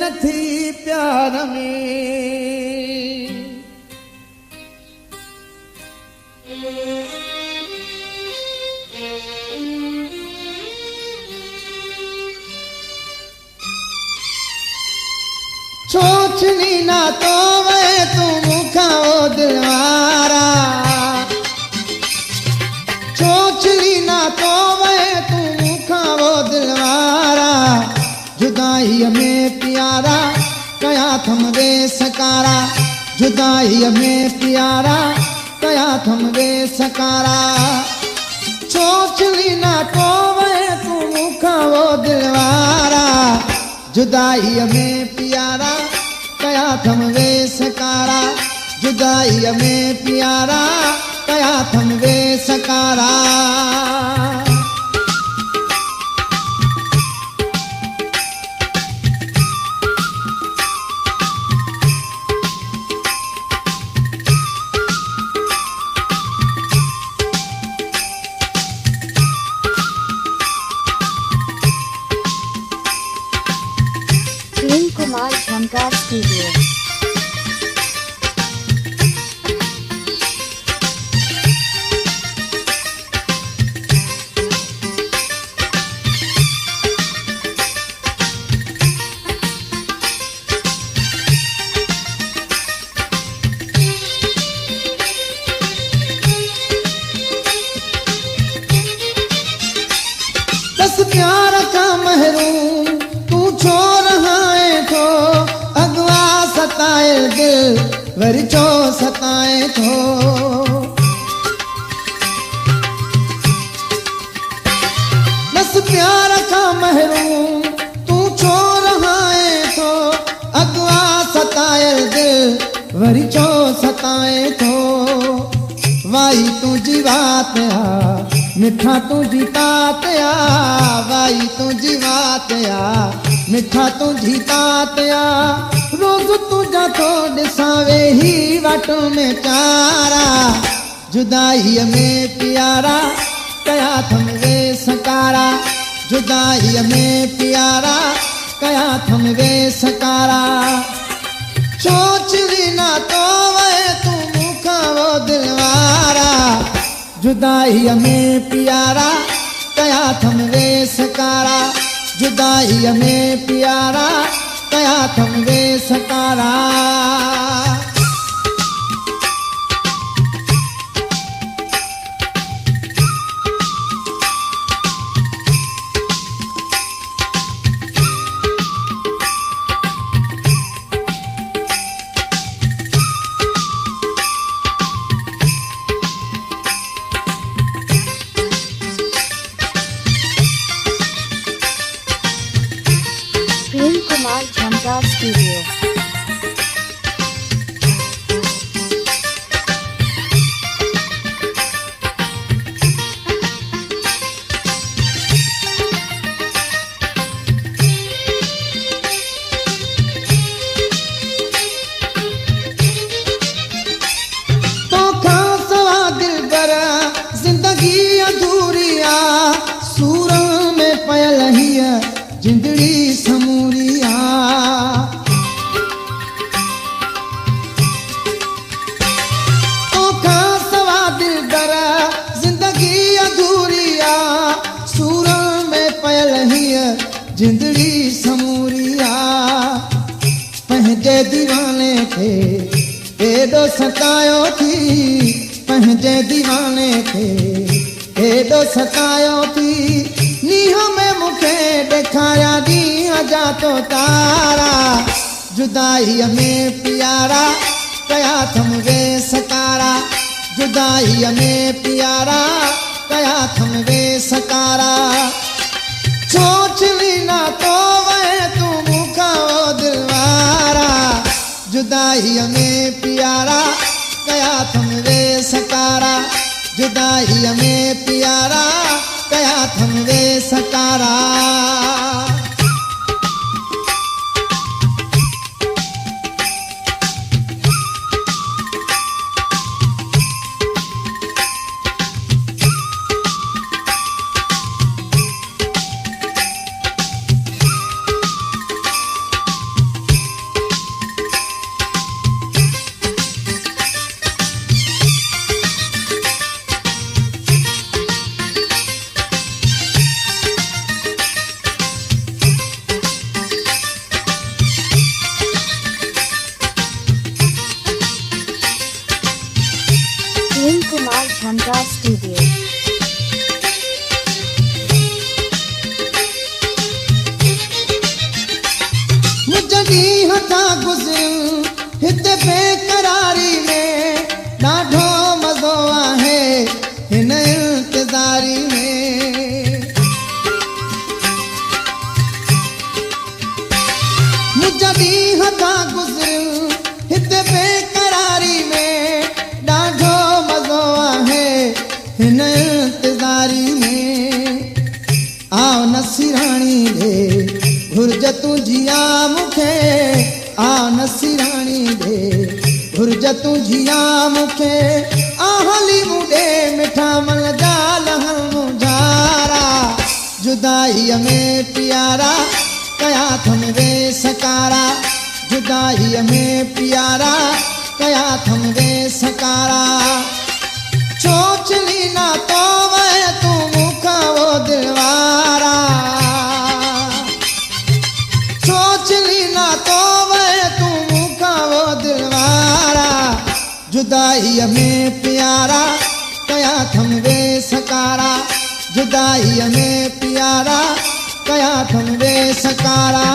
नथी प्यार में। छोचनी ना तो वे तू मुखा ओ दिलवारा, छोचनी ना तो वे तू मुखा ओ दिलवारा। जुदाई में प्यारा कया थम वे सकारा, जुदाई में प्यारा कया थम वे सकारा। छोचनी ना तो वे तू मुखा ओ दिलवारा, जुदाई में प्यारा कया थम वे सकारा, जुदाई में प्यारा कया थम वे सकारा। प्रेम कुमार झमकार स्टूडियो। बस प्यार का महरूम तू छोड़ तो अगवा सताए दिल वरचो सताए तो। बस प्यार का महरूम तू छोड़ तो अगवा सताए दिल वरचो सताए तो। वाई तुझी बात आ मिठा तुझी तात आ, वाई तुझी बात आ मिठा तुझी तात आ। रोज तुझा तो ॾिसावे ही वाट में चारा, जुदाई में प्यारा कया थम वे सकारा, जुदाई में प्यारा कया थम वे सकारा। सोचली ना तो वे तू मुखा वो दिलवारा, जुदाई में प्यारा कया थम वे सकारा, जुदाई में प्यारा कया थम वे सकारा। प्रेम कुमार झमकार स्टूडियो। तो खासवा दिल बरा जिंदगी अधूरी आ, सूर में पयल ही जिंदड़ी समूरिया। तो खासवा दिल बरा जिंदगी अधूरिया, सूर में पयल ही जिंदड़ी समूरिया। पंहिंजे दीवाने खे एॾो सतायो थी, पंहिंजे दीवाने खे एॾो सतायो थी। नीह में मुखे ॾेखारिया ॾींहं जा तो तारा, जुदाई में प्यारा कया थम वे सकारा, जुदाई में प्यारा कया थम वे सकारा। सोचली ना तो वे तू मुखा वो दिलवारा, जुदाई में प्यारा कया थम वे सकारा, जुदाई में प्यारा कया थम वे सकारा। झमकार स्टूडियो। मुझी हथा गुज़रियूं हिते बेकरारी में ॾाढो मज़ो आहे हिन इंतज़ारी में। मुझी हथा गुज़रियूं हिते बेकरारी में ॾाढो मज़ो आहे हिन इंतज़ारी में। आओ नसीराणी ॾे घुर्ज तुझिया मुखे, आ नसीराणी दे घुर्ज तुझिया मुखे, आहली मुडे मिठा मन जाल हल मुझारा, जुदाई में प्यारा कया थम वे सकारा, जुदाई में प्यारा कया थम वे सकारा। चोचली ना तो वे तू मुखा वो दिलवारा, सोचली ना तो वे तू मुखा वो दिलवारा, जुदाई में प्यारा कया थम वे सकारा, जुदाई में प्यारा कया थम वे सकारा।